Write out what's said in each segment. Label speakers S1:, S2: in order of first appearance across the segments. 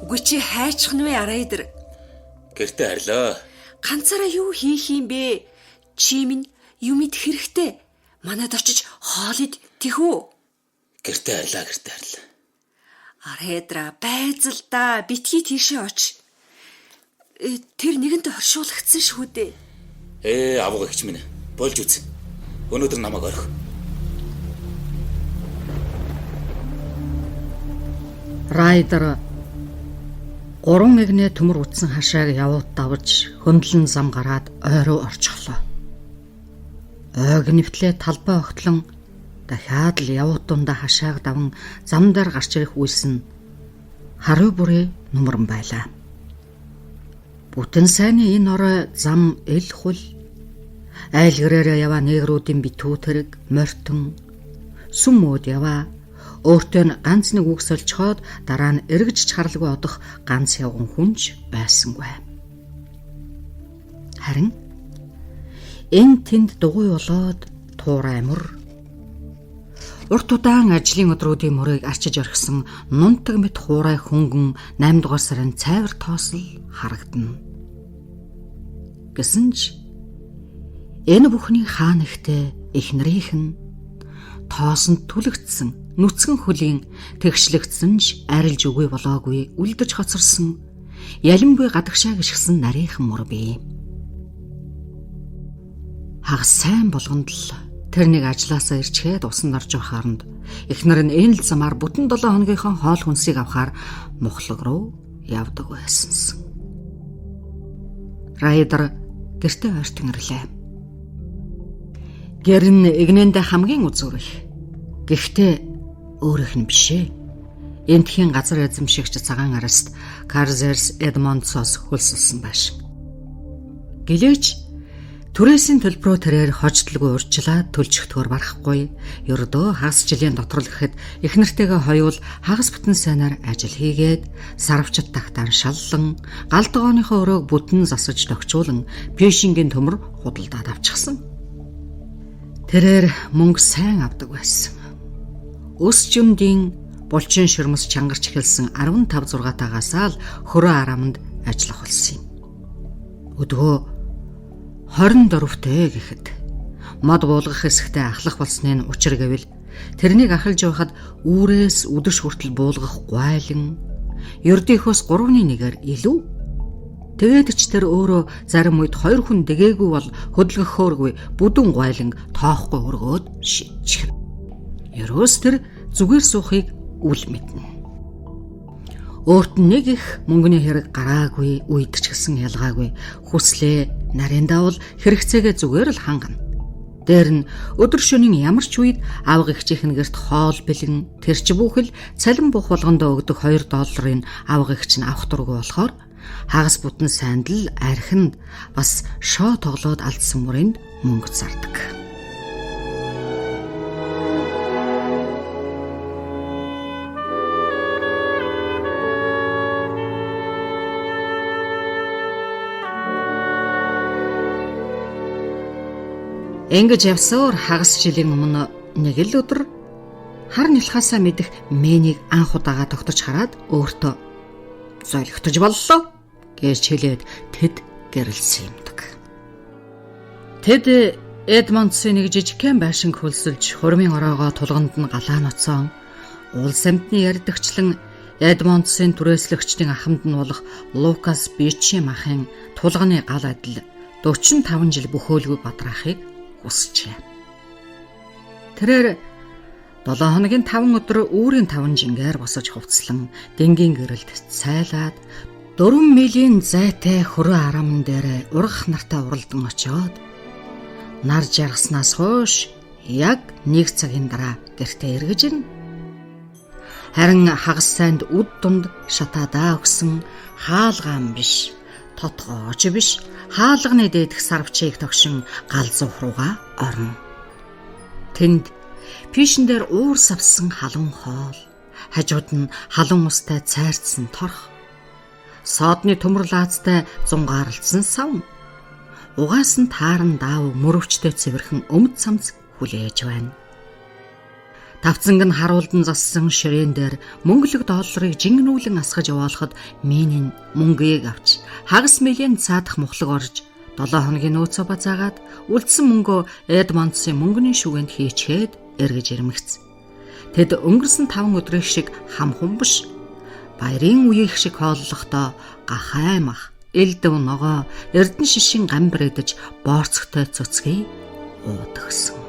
S1: Үгүй чи хайчих нь вэ Райдер?
S2: Гэртээ харьлаа.
S1: Ганцаараа юу хийх юм бэ? Чи минь юм ид хэрэгтэй. Манайд очиж хоолид тэхүү.
S2: Гэртээ харьлаа.
S1: Райдра байзал да битгий тийшээ оч. Тэр нэгэнтээ хоршуулгдсан шүү дээ.
S2: Авга ихч минь. Болж үз. Өнөөдөр намайг орхи.
S3: Райдер 3 эгнээ төмөр утсан хашааг явуут давж хөндлөн зам гараад ойроо орчихлоо. Ойг нэвтлээ талбай огтлон дахиад л явуут дундаа хашааг даван зам дээр гарч ирэх үйлс нь хариу бүрээ нүмерэн байлаа. Бүтэн сайны энэ орой зам эл хул айлгэрээрээ яваа нэгрүүдийн битүү тэрэг мортон сүм мод яваа өөртөө нь ганц нэг үг сольчхоод дараа нь эргэж чаралгүй одох ганц явган хүнж байсангүй. Харин энэ тэнд дугуй болоод туурай мөр урт удаан ажлын өдрүүдийн мөрийг арчиж орхисон нунтаг мэт хуурай хөнгөн 8 дугаар сарын цайвар тоосол харагдана. Гэсэн ч энэ бүхний хаа нэгтээ эхнэрийнх нь тоосонд түлэгдсэн нүцгэн хөлийн тэгшлэгдсэн ч арилж үгүй болоогүй үлдэж хоцорсон ялимгүй гадагшаа гიშгсэн нарийнхан мөр бий. Хагас сайн болгонд л тэр нэг ажилласаа ирчгээд усан орж байхаарнд эхнэр нь энэ л замаар бүтэн 7 хоногийнхоо хоол хүнсийг авахаар мухлаг руу явдаг байсансан. Райдер гэртээ ойртон ирлээ. Гэр нь эгнэндээ хамгийн үзүүрэх. Гэхдээ өөрийнх нь бишээ. Энтхийн газар эзэмшигч цагаан араст Карзерс Эдмондсоос хөлсөлсөн байш. Гэлээч түрээсийн төлбөрөөр тэрээр хождлгүй урьдчилаад төлжөхтөөр барахгүй. Ердөө хагас жилийн дотор л гэхэд их нартайгаа хоёул хагас бүтэн сайнаар ажил хийгээд сарвчат тагтаар шаллан гал догооныхоо өрөөг бүтэн засаж тогчуулан пешингийн төмөр худалдаад авчихсан. Тэрээр мөнгө сайн авдаг байсан. Өс жимдийн булчин ширмэс чангарч эхэлсэн 15-6 тагасаа л хөрөө араманд ажиллах болсон юм. Өдгөө 24-тэй гэхэд мод буулгах хэсэгтээ ахлах болсны нь учир гэвэл тэрнийг ахалж байхад үүрээс үдэш хүртэл буулгах гуайлан ердийнхөөс 3-1-ээр илүү. Тэгээд ч тэр өөрөө зарим үед 2 хүн дэгээгүй бол хөдөлгөхөөргүй бүдүүн гуайлан тоохгүй өргөөд шийдчих. Ерөөс тэр зүгээр суухыг үл мэднэ. Өөрт нэг их мөнгөний хэрэг гараагүй үед ч гэсэн ялгаагүй хүслээ нарийн давал хэрэгцээгээ зүгээр л хангана. Дээр нь өдөр шөнийн ямар ч үед авга ихчийнх нь гэрт хоол бэлэн тэрч бүхэл цалин бух болгондоо өгдөг $2 авга ихч нь авах дургүй болохоор хагас бүтэн сандал архинд бас шоо тоглоод алдсан мөрөнд мөнгө зардаг. Ингэж явсаар хагас жилийн өмнө нэг л өдөр хар нялхаасаа мэдэх мэнийг анх удаага тогтож хараад өөртөө зойлогтож боллоо гэж хэлээд тэд гэрэлсэн юмдаг. Тэд Эдмондсын нэг жижигхэн байшинг хөлсөлж хурмын ороогоо тулганд нь галаа ноцоон улс амьтны ярдагчлан Эдмондсын түрээслэгчдийн ахмад нь болох Лукас Бичем ахын тулганы гал адил 45 жил бөхөөлгүй бадраахыг хүсчээ. Тэрээр 7 хоногийн 5 өдөр үүрийн 5 жингээр босож хувцлан дэнгийн гэрэлд цайлаад 4 милийн зайтай хөрөө арамн дээр ургах нартай уралдан очиод нар жаргаснаас хойш яг 1 цагийн дараа гэртээ эргэж ирнэ. Харин хагас сайнд үд дунд шатаадаа өгсөн хаалгаан биш, тотгооч биш, хаалганы дээдх сарвчийг тогшин галзуу руугаа орно. Тэнд пишэн дээр уур савсан халуун хоол, хажууд нь халуун устай цайрцсан торх, содны төмөрлаацтай зунгаарлсан савн, угаас нь тааран даав мөрөвчтэй цэвэрхэн өмд цамц хүлээж байна. Тавцанг нь харуулдан зассан ширээн дээр мөнгөлөг долларыг жингнүүлэн асгаж яваалахад Минийн мөнгийг авч хагас мөлийн цаадах мухлаг орж 7 хоногийн нөөцөө базаагаад үлдсэн мөнгөө Эдмондсын мөнгөний шүгэнд хийчээд эргэж ирмэгц. Тэд өнгөрсөн 5 өдрийн шиг хам хумбаш баярын үеийг шиг хооллохдоо гахай мах элдэв ногоо эрдэн шишин гамбар идэж боорцогтой цуцгийг уудагсан.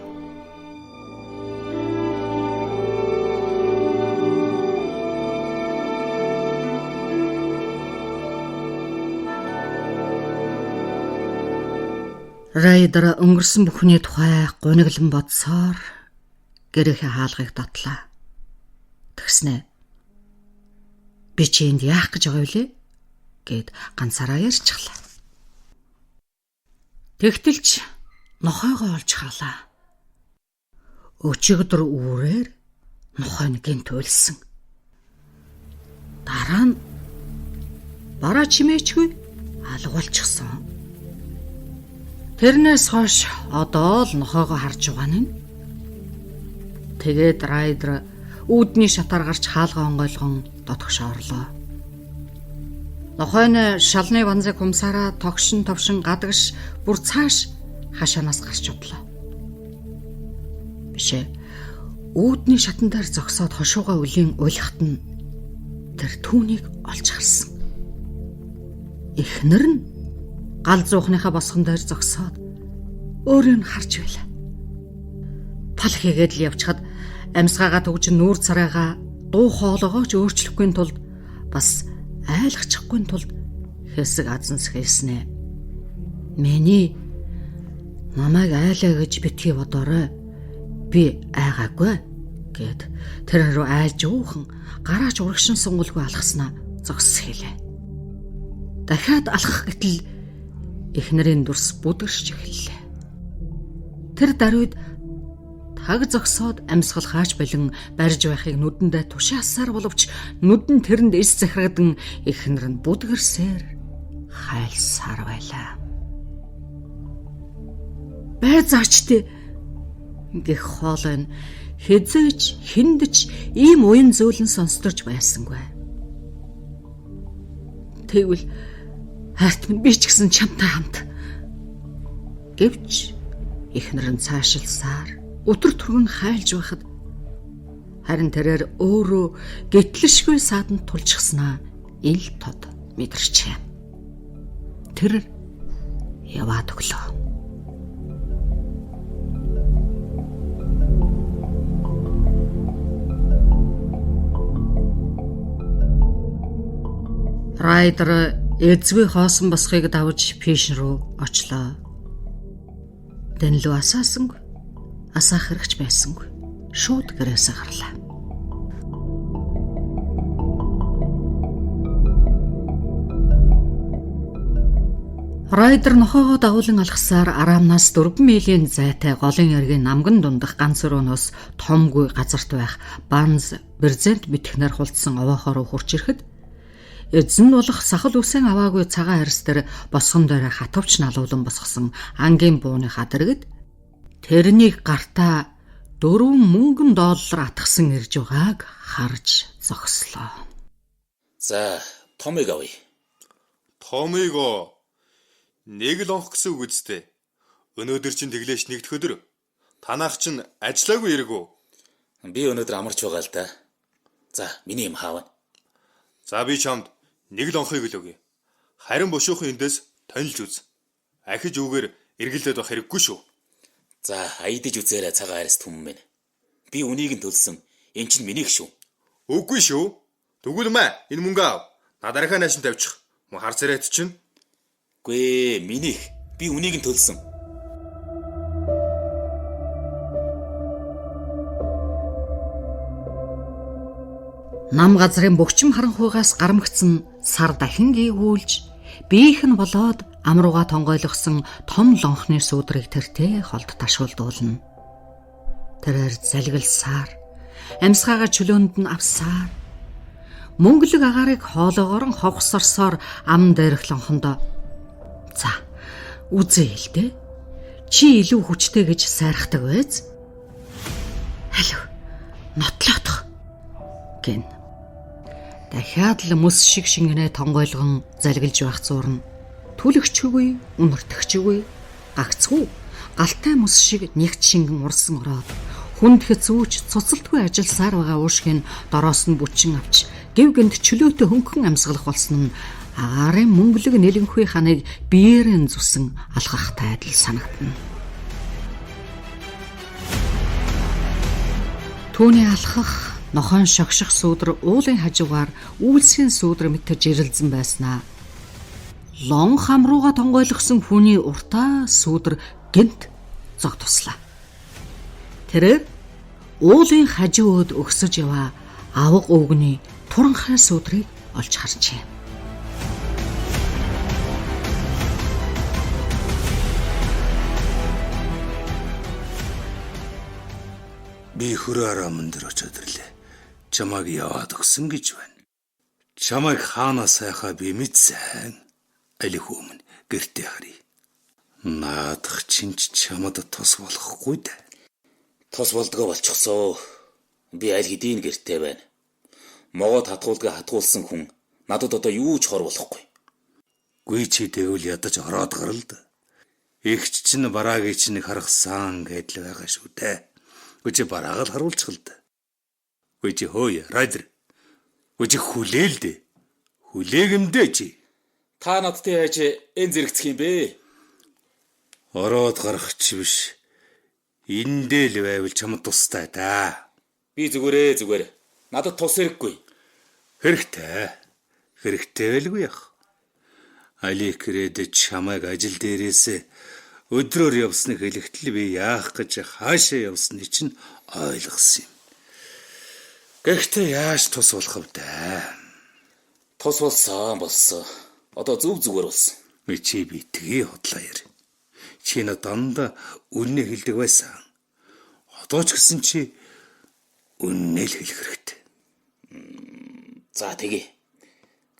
S3: Райдер өнгөрсөн бүхний тухай гуниглан бодсоор гэрээхээ хаалгыг дотлаа. Тэгснэ. Би чи энд яах гэж байгаа вэ? Гэд ганцаараа ярьчихлаа. Тэгтэлч нохойгоо олж харлаа. Өчигдөр үүрээр нохой нь гинт уйлсан. Дараа нь бараа чимээчгүй алгуулчихсан. Тэрнээс хойш одоо л нохойгоо харж байгаа нь. Тэгээд Райдер үүдний шатаар гарч хаалгаа онгойлгон дотгош орлоо. Нохой нь шалны банзыг хумсаараа тогшин гадагш бүр цааш хашаанаас гарч удлаа. Бишээ. Үүдний шатан дээр зогсоод хошуугаа үлийн уйлахт нь тэр түүнийг олж харсан. Эхнэр нь гал зуухныхаа босгон дээр зогсоод өөрийг харж байлаа. Пал хийгээд л явчихад амьсгаагаа төгжин нүүр царайгаа дуу хоолойгоо ч өөрчлөхгүй тулд бас айлгчихгүй тулд хэсэг азанс хэлснэ. Миний намайг айлаа гэж битгий бодоорой. Би айгаагүй гэд тэр рүү айлж уухан гараач урагшин сунгуулгүй алхаснаа зогс хэлээ. Дахиад алхах гэтэл эхнэрийн дүрс бүдгэрч эхэллээ. Тэр даруйд таг зогсоод амьсгал хааж балин барьж байхыг нүдэндээ тушаасаар боловч нүдэн тэрэнд эс захиргадан эхнэр нь бүдгэрсээр хайлсаар байлаа. Байзаачтэй гэх хоолой нь хэзээж хиндэж ийм уян зөөлөн сонсдорж байсангүй. Тэгвэл хайрт минь би ч гэсэн чамтай хамт гэвч эхнэр нь цаашилсаар өтөр түргэн хайлж байхад харин тэрээр өөрөө гэтлэшгүй сааданд тулчихснаа ил тод мэдэрчээ. Тэр яваад өглөө. Райдер эзгүй хоосон босхийг давж пишн рүү очлоо. Тэнлүү асаасангүй. Асаах хэрэгч байсангүй. Шууд гэрээсээ гарлаа. Райдер нохоогоо дагуулan алхасаар араамнаас 4 милийн зайтай голын эргийн намган дундах ганц өрөөнөөс томгүй газарт байх банз брезент битгэнээр хулцсан овоохоо руу хурч ирэхэд эзэн болох сахал үсэн аваагүй цагаан арьс дээр босгон дээр хатвч налуулан босгосон ангийн бууны хадэргэд тэрнийг гартаа 4 мөнгөн доллар атгсан ирж байгааг харж зогслоо.
S2: За, Томыг авъя.
S4: Томыг нэг л онх гэсэн үг үстэй. Өнөөдөр чинь тэглээш нэгдэх өдөр. Танах чинь ажиллаагүй ирэг үү?
S2: Би өнөөдөр амарч байгаа л да. За, миний юм хаавна.
S4: За би чамд нэг л онхыг л өгье. Харин бушуухан эндээс тонилж үз. Ахиж үгээр эргэлдээд байх хэрэггүй шүү.
S2: За, айдаж үзээрэй цагаан арьс түмэн минь. Би үнийг нь төлсөн. Энд чинь минийх шүү.
S4: Үгүй шүү. Тэгвэл маа энэ мөнгө ав. Надарахаа наашин тавьчих. Мөн хар царайт чинь.
S2: Гүй, минийх. Би үнийг нь төлсөн.
S3: Нам газрын бөгчим харанхуйгаас гармагцсан сар дахин гээгүүлж биех нь болоод амрууга тонгойлгосон том лонхны сүудрийг тэртээ холд ташуулдуулна. Тэрээр залгилсаар амьсгаагаа чөлөөнд нь авсаар мөнгөлөг агаарыг хоолоогоор нь ховгсорсоор ам дээрх лонхондоо за үзээ хэлдэ. Чи илүү хүчтэй гэж сайрахдаг байз. Алив. нотлоодох гин. Дахиад л мөс шиг шингэнэ тонгойлгон залгилж байх зурна. Түлэгчгүй, үнэртэгчгүй, гагцгүй, галтай мөс шиг нэгт шингэн урсан ороод хүнд хэцүүч цуцалтгүй ажилласаар байгаа уушгийг дороос нь бүчин авч гев гэнт чөлөөтэй хөнгөн амьсгалах болсон нь агарын мөнгөлөг нэлэнхүй ханыг биеэрэн зүсэн алгахтай адил санагдана. Түүний алхах нохойн шогших сүүдэр уулын хажуугаар үйлсийн сүүдэр мэтэж ирэлзэн байснаа лон хам руугаа тонгойлгосон хүний уртаа сүүдэр гэнт зог туслаа. Тэрээр уулын хажууд өгсөж яваа авга өвгний туранхай сүүдрийг олж харжээ.
S5: Би хөрөө арамн дээр очоод ирлээ. Чамайг яваад өгсөн гэж байна. Чамайг хаана сайхаа би мэдсэн. Али хүмүн гэртээ харъя. Наадах чинч чамд тус болохгүй дээ.
S2: Тус болдгоо болчихсоо. Би аль хэдийн гэртээ байна. Могоод хатгуулга хатгуулсан хүн надад одоо юу ч хор болохгүй.
S5: Гүй чи тэгвэл ядаж ороод гарал да. Игч чинь бараагийн чинь харахсан гэдэл байгаа шүү дээ. Гүй чи барааг л харуулчих л да. Гүй чи хөөе, райдер. Гүй чи хүлээл дээ. Хүлээгэмдээ чи.
S2: Та надтай яаж энэ зэрэгцэх юм бэ?
S5: Ороод гарах чи биш. Эндээ л байвал чамд тустай да.
S2: Би зүгээр. Надад тус хэрэггүй.
S5: Хэрэгтэй. Хэрэгтэй байлгүй яах. Аликрэд чамайг ажил дээрээс өдрөөр явсныг хэлэхдээ би яах гэж хаашаа явсныг чинь ойлгосон юм. Гэхдээ яаж тус болох вэ?
S2: Тус болсон. Одоо зүгээр болсон.
S5: Чи би тгий хотлоо яар. Чи надад дандаа үнэ хэлдэг байсан. Одоо ч гэсэн чи үнэ л хэлэх хэрэгтэй.
S2: За тэгье.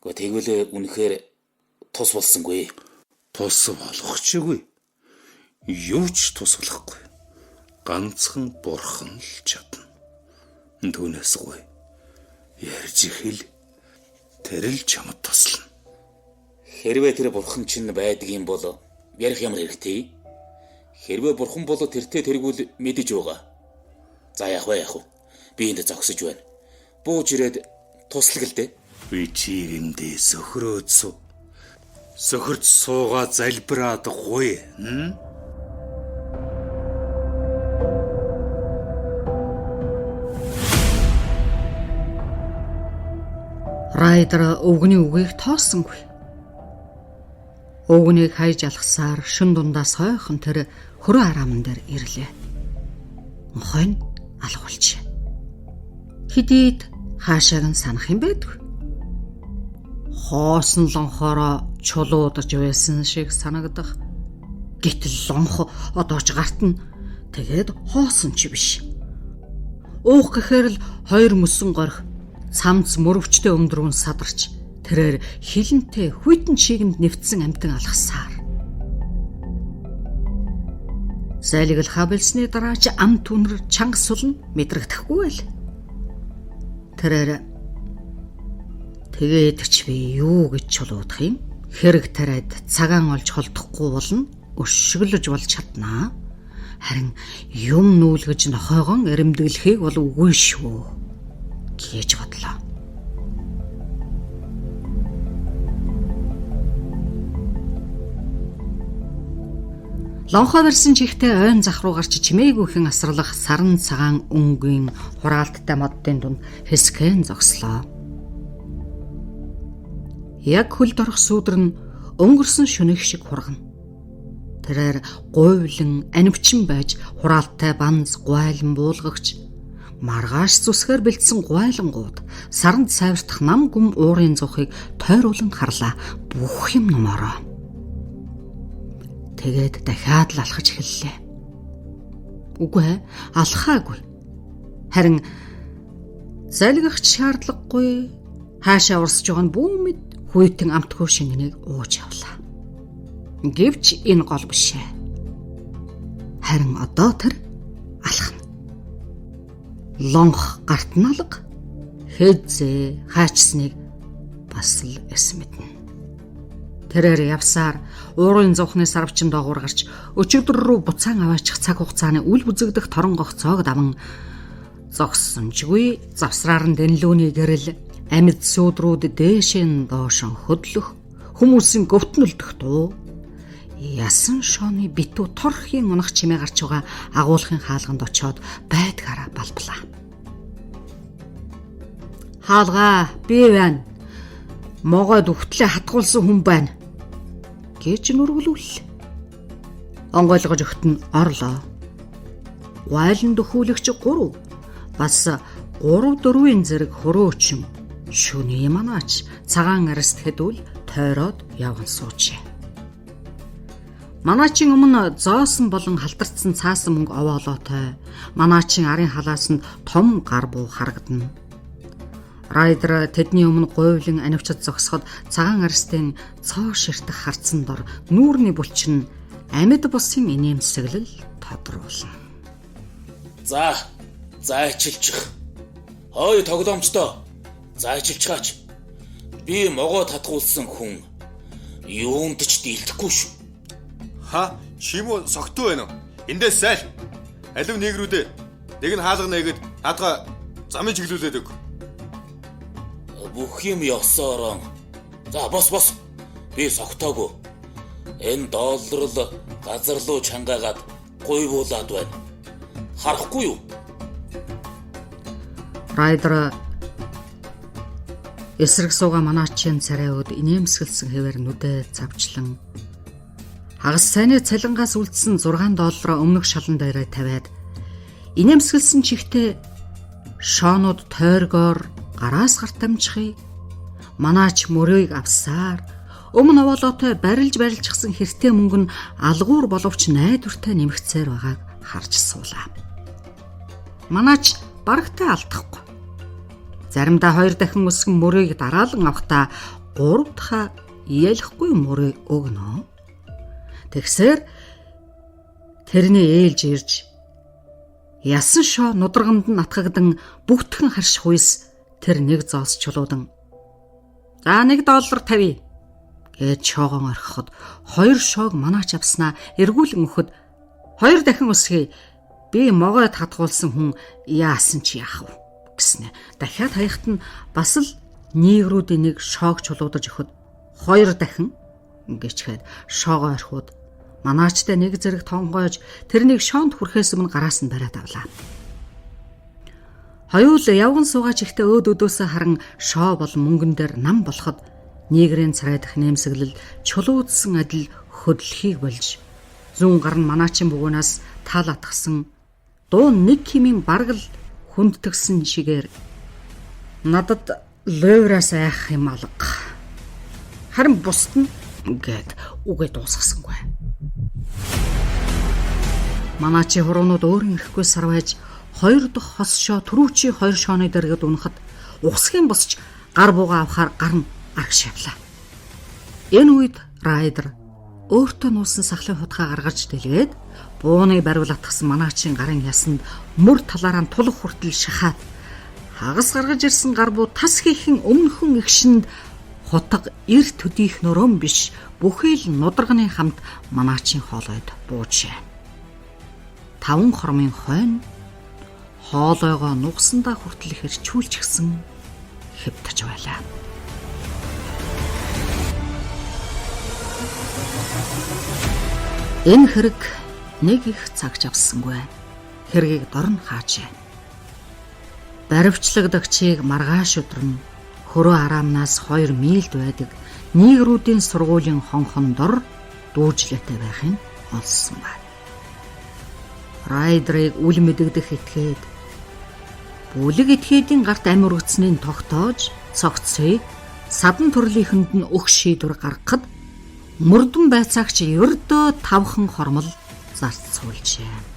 S2: Тэгвэл үнэхээр тус болсонгүй.
S5: Тус болох чигүй. Юу ч тус болохгүй. Ганцхан бурхан л чадна. Түүнээс гоё. Ярьж ихэл тэр л чамд туслана.
S2: Хэрвээ тэр бурхан чинь байдаг юм бол ярих ямар хэрэгтэй? Хэрвээ бурхан бол тэртээ тэргүүл мэдэж байгаа. За яах вэ? Би энд зогсож байна. Бууж ирээд туслаглдээ.
S5: Би чи эндээ сөхрөөд суу. Сөхөрч суугаа залбираад гоё.
S3: Райдер өвгний үгийг тоосонгүй. Өвгнийг хайж алхсаар шин дундаас хойхон тэр хөрөө арамн дээр ирлээ. Нохойн алгуулж. Хидийд хаашааг нь санах юм байдгүй. Хоосон лонхороо чулуудаж байсан шиг санагдах. Гэтэл лонхо одоо ч гартна. Тэгээд хоосон ч биш. Уух гэхээр л хоёр мөсөн горх цамц мөрөвчтэй өмдрүүн садарч тэрээр хилэнтэй хүйтэн чигэнд нэвтсэн амтан алхасаар. Зайлгал хабилсны дараач ам түнэр чанга сулна мэдрэгдэхгүй байл. Тэрээр тэгээд ч би юу гэж чулуудах юм? Хэрэг тариад цагаан олж холдохгүй болно. Өшөглөж болж чаднаа. Харин юм нүүлгэж нохойгон эрэмдэглэхийг бол үгүй шүү гэж бодлоо. Лонхоо барьсан чихтэй ойн зах руу гарч чимээгүйхэн асарлах саран цагаан өнгийн хураалттай моддын дунд хэсгэн зогслоо. Яг хөлд орох сүүдэр нь өнгөрсөн шөнөх шиг хургана. Тэрээр гуйлан анивчин байж хураалттай банз гуайлан буулгагч маргааш зүсгээр бэлдсэн гуайлангууд саранд сайвартах нам гүм уурын зухыг тойруулан харлаа. Бүх юм номороо. Тэгээд дахиад л алхаж эхэллээ. Үгүй алхаагүй. Харин залгих шаардлагагүй. Хаашаа урсж байгаа нь бүүмэд хүйтэн амтгүй шингэнийг ууж явлаа. Гэвч энэ гол бишээ. Харин одоо тэр алхна. лонх гартналга хэзээ хаачсныг бас л эс мэднэ. Тэрээр явсаар уурын зовхны сарвчин доогуур гарч өчигдөр рүү буцаан аваачих цаг хугацааны үл үзэгдэх торон гогцоог даван зогссончгүй завсраар нь дэнлүүний гэрэл амьд сүүдрүүд дээшэн доошон хөдлөх хүмүүсийн говтнөлдөх дуу ясан шооны битүү торхийн унах чимээ гарч байгаа агуулгын хаалганд очиод байдгаараа балблаа. Хаалгаа би байна. Могоод өвтлээ хатгуулсан хүн байна гэж нүргэлвэл. Онгойлгож өгт нь орлоо. Гуайлан дөхүүлэгч 3 бас 3-4-ийн зэрэг хөрөөчм шүний манаач цагаан араст хэдүүл тойроод явган суучээ. Манаачийн өмнө зоосон болон халтарцсан цаасан мөнгө овоолоотой. Манаачийн арын халаас нь том гар буу харагдана. Райдер тэдний өмнө гуйлан анивчад зогсоход цагаан арстын цоо ширтэх харцсан дор нүүрний булчин амьд бусын инээмсэглэл тодруулна.
S2: За ичилчих. Хой тоглоомчдоо. За ичилчгаач. Би могоо татгуулсан хүн юунд ч дийлдэхгүй шүү.
S4: Ха, чимөө согтуу байна уу? Эндээс зайл. Алив нэгрүүдээ нэг нь хаалга нэгэд наадга замын чиглүүлээд өг.
S2: Бүх юм ёсоороо. За бос. Би согтоогүй. Энэ доллар л газар руу чангаагаад гуйвуулаад байна. Харахгүй юу?
S3: Райдер эсрэг сууга манаачийн царайуд инээмсгэлсэн хэвээр нүдэ завчлан хагас сайны цалингаас үлдсэн $6 өмнөх шалан дээрээ тавиад инээмсгэлсэн чихтэй шоонууд тойргоор гараас гарт амжихыг манаач мөрөөг авсаар өмнө овоолоотой барилжчихсан хэртэй мөнгө нь алгуур боловч найдвартай нэмэгцээр байгааг харж суулаа. Манаач барагтай алдахгүй. Заримдаа 2 дахин өсгөн мөрөөг дараалан авахдаа 3 дахь ялахгүй мөрөө өгнө. Тэгсээр тэрний ээлж ирж ясан шоо нудраганд нь атгагдан бүгдхэн харших үйс тэр нэг зоос чулуудан за $1 тавья гэж шоогон орхиход 2 шоог манаач авснаа эргүүлэн өгөхөд 2 дахин өсгий би могоод хатгуулсан хүн яасан ч яах вэ гэснэ. Дахиад хаяхт нь бас л нийгрүүдийн нэг шоог чулуудаж өгөхөд 2 дахин гэчихэд шоогоо орхиуд манаачтай нэг зэрэг тонгойж тэрнийг шоонд хүрэхээс өмнө гараас нь бариад авлаа. Хоёул явган суугаач ихтэй өөдөөсөө харан шоо бол мөнгөн дээр нам болоход нийгрийн царай дах нэмсэглэл чулуудсан адил хөдлөхийг болж зүүн гар нь манаачийн бөгөөнөөс таалатгсан дуу нэг химийн бараг л хүндтгсэн шигээр надад левраас айх юм алга. Харин бусд нь гэд үгээ дуусгасангүй. Манаачи хуруунууд өөрийн ирэхгүй сарвайж 2 дахь хос шоо түрүүчийн 2 шооны дэргэд унахад ухсхийн босч гар бууга авахаар гар нь аргашавлаа. Энэ үед Райдер өөртөө нуусан сахлын хутгаа гаргаж дэлгээд бууны бариул атгсан манаачийн гарын ясанд мөр талаараа тулах хүртэл шахаад хагас гаргаж ирсэн гар буу тас хийхэн өмнөхөн игшинд хутга эр төдийх нөрөөм биш бүхий л нудрагны хамт манаачийн хоолойд буужээ. 5 хормын хойно хоолойгоо нугсандаа хүртэл хэрчүүлчихсэн хэвтэж байлаа. Энэ хэрэг нэг их цагч авсангүй. Хэргийг дорн хаажээ. Баривчлагдагчийг маргааш өдөр нь хөрөө араамнаас 2 милд байдаг нийгрүүдийн сургуулийн хонхон дор дүүжлээтэй байхын олсон байна. Райдрыг үл мэдэгдэх этгээд бүлэг этгээдийн гарт амь өргөцнийг тогтоож цогцыг садан төрлийнхэнд нь өг шийдвэр гаргахад мөрдөн байцаагч ердөө 5хан хормол зарцуулжээ.